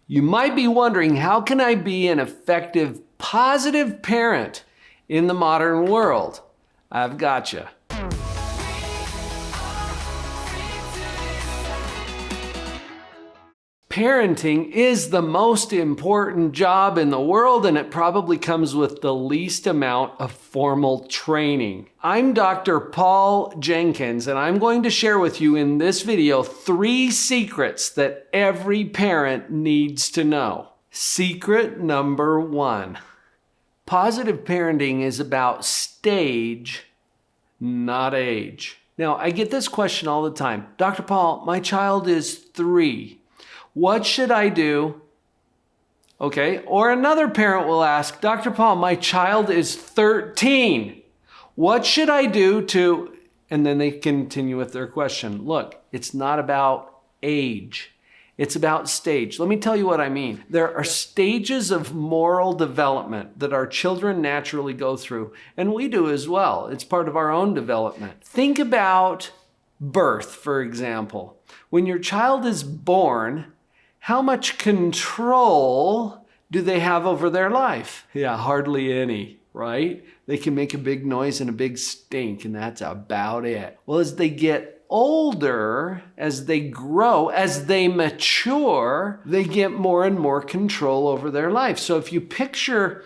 You might be wondering, how can I be an effective, positive parent in the modern world? I've gotcha. Parenting is the most important job in the world, and it probably comes with the least amount of formal training. I'm Dr. Paul Jenkins, and I'm going to share with you in this video 3 secrets that every parent needs to know. Secret number 1. Positive parenting is about stage, not age. Now, I get this question all the time. Dr. Paul, my child is 3. What should I do? Okay, or another parent will ask, Dr. Paul, my child is 13. What should I do to, and then they continue with their question. Look, it's not about age. It's about stage. Let me tell you what I mean. There are stages of moral development that our children naturally go through, and we do as well. It's part of our own development. Think about birth, for example. When your child is born, how much control do they have over their life? Yeah, hardly any, right? They can make a big noise and a big stink, and that's about it. Well, as they get older, as they grow, as they mature, they get more and more control over their life. So if you picture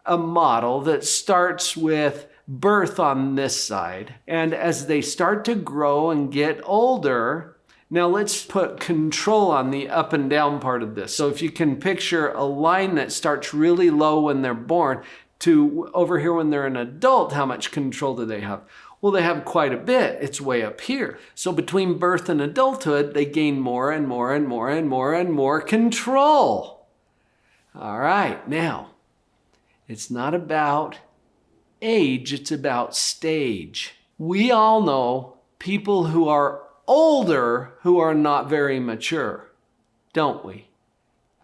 a model that starts with birth on this side, and as they start to grow and get older, now let's put control on the up and down part of this. So if you can picture a line that starts really low when they're born to over here when they're an adult, how much control do they have? Well, they have quite a bit. It's way up here. So between birth and adulthood, they gain more and more and more and more and more control. All right, now, it's not about age, it's about stage. We all know people who are older who are not very mature, don't we?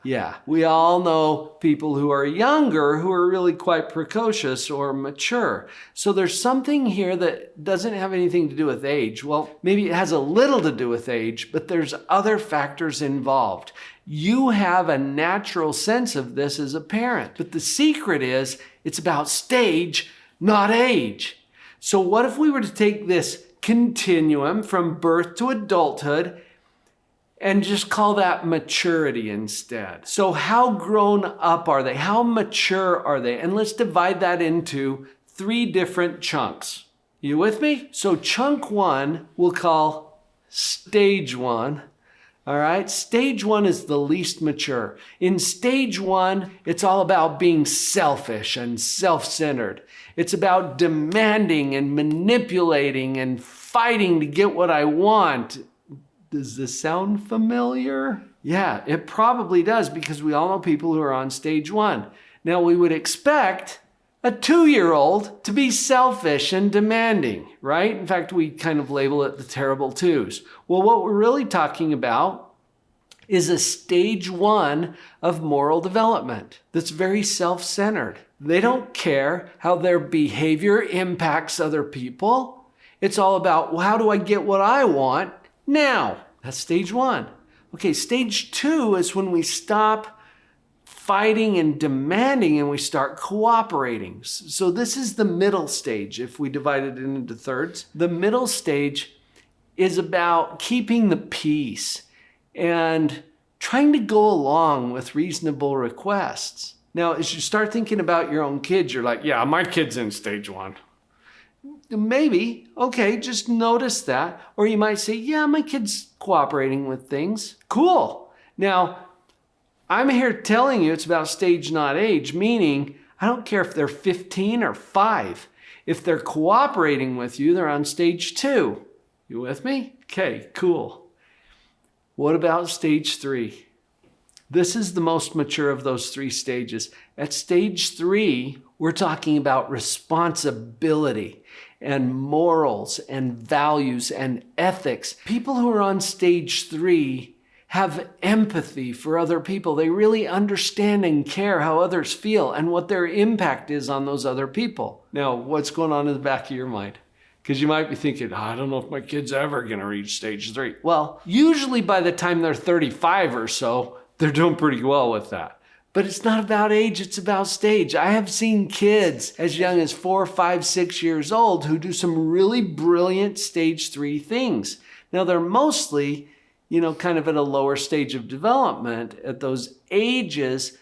Yeah, we all know people who are younger who are really quite precocious or mature. So there's something here that doesn't have anything to do with age. Well, maybe it has a little to do with age, but there's other factors involved. You have a natural sense of this as a parent, but the secret is it's about stage, not age. So what if we were to take this continuum from birth to adulthood and just call that maturity instead? So how grown up are they? How mature are they? And let's divide that into 3 different chunks. You with me? So chunk 1 we'll call stage 1. All right, stage 1 is the least mature. In stage 1, it's all about being selfish and self-centered. It's about demanding and manipulating and fighting to get what I want. Does this sound familiar? Yeah, it probably does, because we all know people who are on stage 1. Now, we would expect a 2-year-old to be selfish and demanding, right? In fact, we kind of label it the terrible 2s. Well, what we're really talking about is a stage 1 of moral development that's very self-centered. They don't care how their behavior impacts other people. It's all about, well, how do I get what I want now? That's stage 1. Okay, stage 2 is when we stop fighting and demanding and we start cooperating. So this is the middle stage if we divide it into thirds. The middle stage is about keeping the peace and trying to go along with reasonable requests. Now, as you start thinking about your own kids, you're like, yeah, my kid's in stage 1. Maybe, okay, just notice that. Or you might say, yeah, my kid's cooperating with things. Cool. Now, I'm here telling you it's about stage, not age, meaning I don't care if they're 15 or 5. If they're cooperating with you, they're on stage 2. You with me? Okay, cool. What about stage 3? This is the most mature of those 3 stages. At stage 3, we're talking about responsibility and morals and values and ethics. People who are on stage 3 have empathy for other people. They really understand and care how others feel and what their impact is on those other people. Now, what's going on in the back of your mind? Because you might be thinking, I don't know if my kid's ever going to reach stage 3. Well, usually by the time they're 35 or so, They're doing pretty well with that. But it's not about age, it's about stage. I have seen kids as young as 4, 5, 6 years old who do some really brilliant stage 3 things. Now they're mostly, kind of at a lower stage of development at those ages,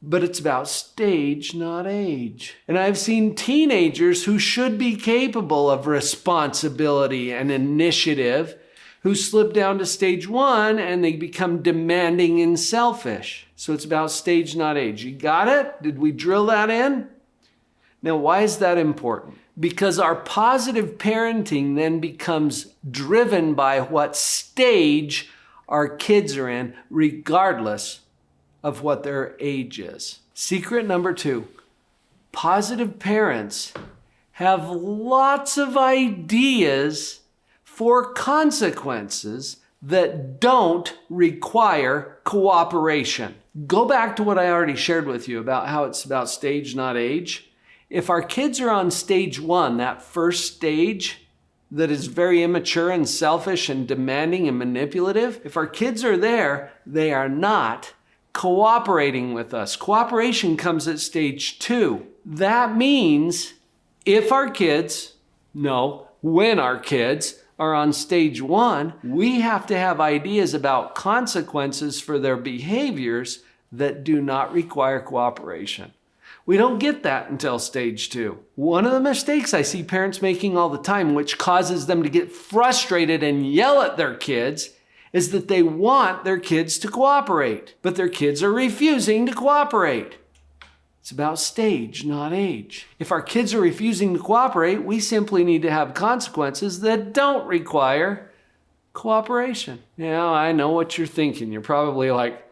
but it's about stage, not age. And I've seen teenagers who should be capable of responsibility and initiative who slip down to stage 1 and they become demanding and selfish. So it's about stage, not age. You got it? Did we drill that in? Now, why is that important? Because our positive parenting then becomes driven by what stage our kids are in, regardless of what their age is. Secret number 2, positive parents have lots of ideas for consequences that don't require cooperation. Go back to what I already shared with you about how it's about stage, not age. If our kids are on stage 1, that first stage that is very immature and selfish and demanding and manipulative, if our kids are there, they are not cooperating with us. Cooperation comes at stage 2. That means when our kids are on stage 1, we have to have ideas about consequences for their behaviors that do not require cooperation. We don't get that until stage 2. One of the mistakes I see parents making all the time, which causes them to get frustrated and yell at their kids, is that they want their kids to cooperate, but their kids are refusing to cooperate. It's about stage, not age. If our kids are refusing to cooperate, we simply need to have consequences that don't require cooperation. Now, I know what you're thinking. You're probably like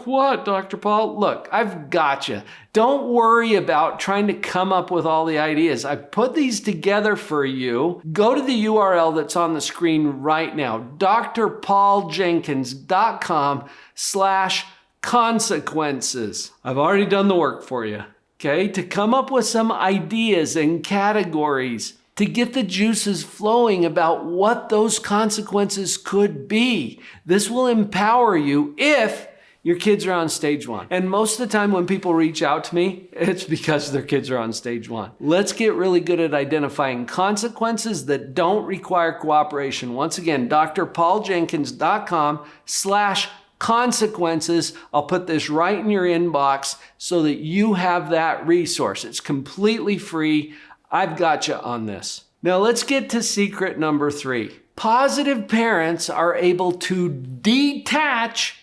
what, Dr. Paul? Look, I've got you. Don't worry about trying to come up with all the ideas. I've put these together for you. Go to the URL that's on the screen right now, drpauljenkins.com/consequences. I've already done the work for you, okay? To come up with some ideas and categories to get the juices flowing about what those consequences could be. This will empower you if your kids are on stage 1. And most of the time when people reach out to me, it's because their kids are on stage 1. Let's get really good at identifying consequences that don't require cooperation. Once again, drpauljenkins.com/consequences. I'll put this right in your inbox so that you have that resource. It's completely free. I've got you on this. Now let's get to secret number 3. Positive parents are able to detach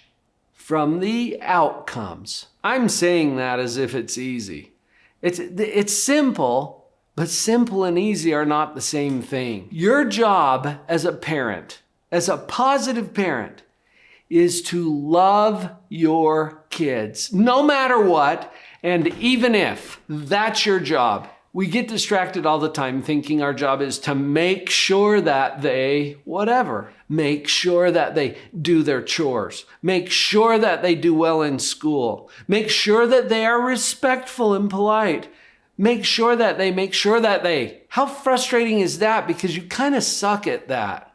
from the outcomes. I'm saying that as if it's easy. It's simple, but simple and easy are not the same thing. Your job as a parent, as a positive parent, is to love your kids, no matter what, and even if that's your job. We get distracted all the time thinking our job is to make sure that make sure that they do their chores, make sure that they do well in school, make sure that they are respectful and polite, make sure that they. How frustrating is that? Because you kind of suck at that.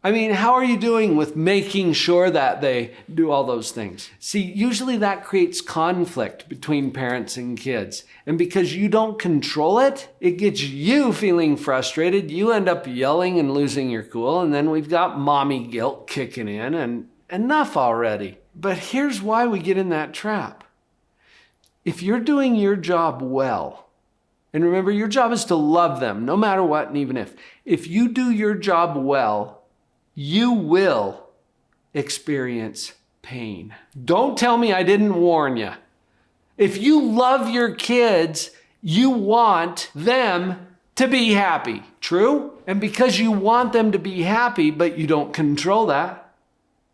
I mean, how are you doing with making sure that they do all those things? See, usually that creates conflict between parents and kids. And because you don't control it, it gets you feeling frustrated. You end up yelling and losing your cool. And then we've got mommy guilt kicking in and enough already. But here's why we get in that trap. If you're doing your job well, and remember, your job is to love them no matter what and even if you do your job well, you will experience pain. Don't tell me I didn't warn you. If you love your kids, you want them to be happy. True? And because you want them to be happy, but you don't control that.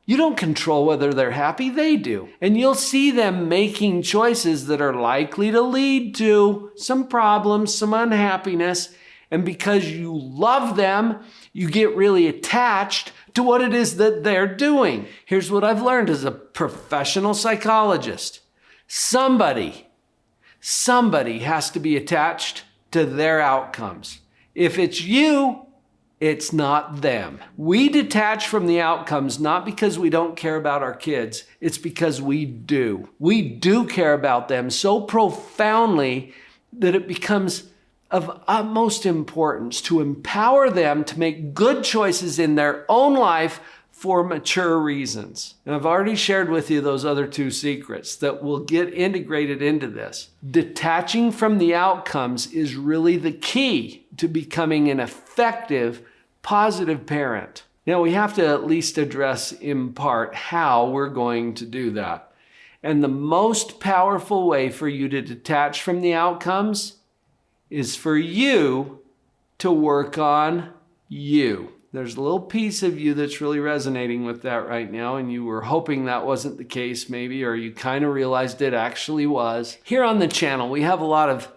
You don't control whether they're happy, they do. And you'll see them making choices that are likely to lead to some problems, some unhappiness. And because you love them, you get really attached to what it is that they're doing. Here's what I've learned as a professional psychologist. Somebody has to be attached to their outcomes. If it's you, It's not them. We detach from the outcomes not because we don't care about our kids. It's because we do. We do care about them so profoundly that it becomes of utmost importance to empower them to make good choices in their own life for mature reasons. And I've already shared with you those other two secrets that will get integrated into this. Detaching from the outcomes is really the key to becoming an effective, positive parent. Now, we have to at least address in part how we're going to do that. And the most powerful way for you to detach from the outcomes is for you to work on you. There's a little piece of you that's really resonating with that right now, and you were hoping that wasn't the case maybe, or you kind of realized it actually was. Here on the channel, we have a lot of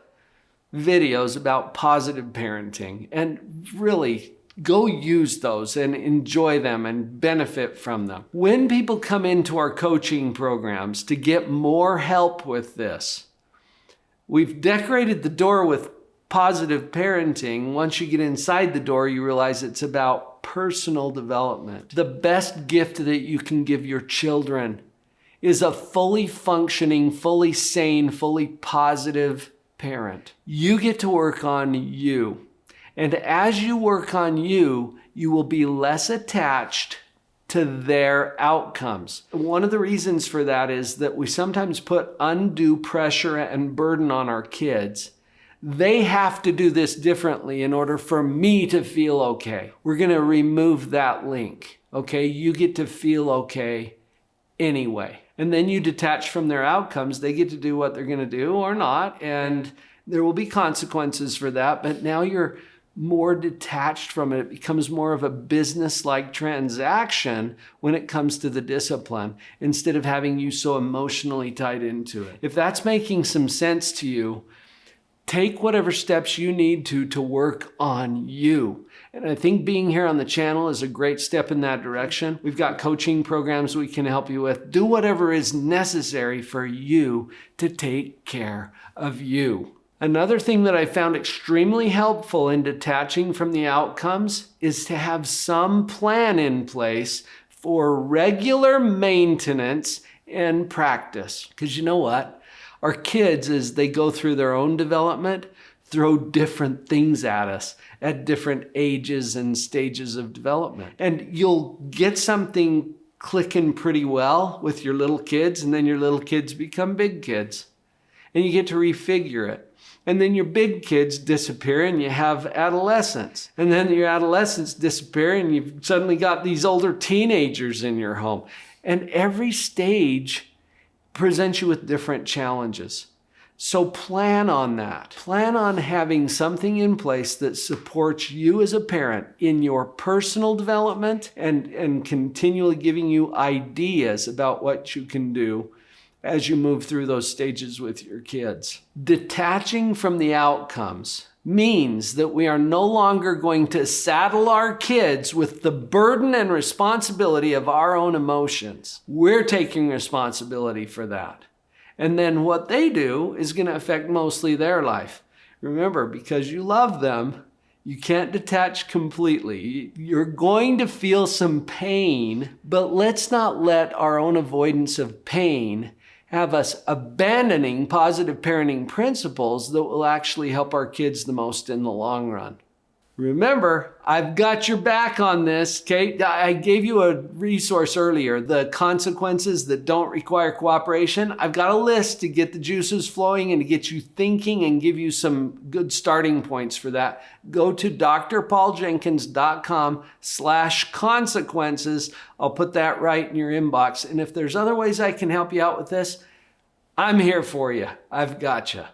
videos about positive parenting, and really go use those and enjoy them and benefit from them. When people come into our coaching programs to get more help with this, we've decorated the door with positive parenting. Once you get inside the door, you realize it's about personal development. The best gift that you can give your children is a fully functioning, fully sane, fully positive parent. You get to work on you. And as you work on you, you will be less attached to their outcomes. One of the reasons for that is that we sometimes put undue pressure and burden on our kids. They have to do this differently in order for me to feel okay. We're going to remove that link. Okay, you get to feel okay anyway. And then you detach from their outcomes. They get to do what they're going to do or not. And there will be consequences for that. But now you're more detached from it. It becomes more of a business-like transaction when it comes to the discipline, instead of having you so emotionally tied into it. If that's making some sense to you, take whatever steps you need to work on you. And I think being here on the channel is a great step in that direction. We've got coaching programs we can help you with. Do whatever is necessary for you to take care of you. Another thing that I found extremely helpful in detaching from the outcomes is to have some plan in place for regular maintenance and practice. Because you know what? Our kids, as they go through their own development, throw different things at us at different ages and stages of development. And you'll get something clicking pretty well with your little kids, and then your little kids become big kids. And you get to refigure it. And then your big kids disappear and you have adolescents. And then your adolescents disappear and you've suddenly got these older teenagers in your home. And every stage presents you with different challenges. So plan on that. Plan on having something in place that supports you as a parent in your personal development and continually giving you ideas about what you can do as you move through those stages with your kids. Detaching from the outcomes means that we are no longer going to saddle our kids with the burden and responsibility of our own emotions. We're taking responsibility for that. And then what they do is going to affect mostly their life. Remember, because you love them, you can't detach completely. You're going to feel some pain, but let's not let our own avoidance of pain have us abandoning positive parenting principles that will actually help our kids the most in the long run. Remember, I've got your back on this, okay? I gave you a resource earlier, the consequences that don't require cooperation. I've got a list to get the juices flowing and to get you thinking and give you some good starting points for that. Go to drpauljenkins.com/consequences. I'll put that right in your inbox. And if there's other ways I can help you out with this, I'm here for you. I've got you.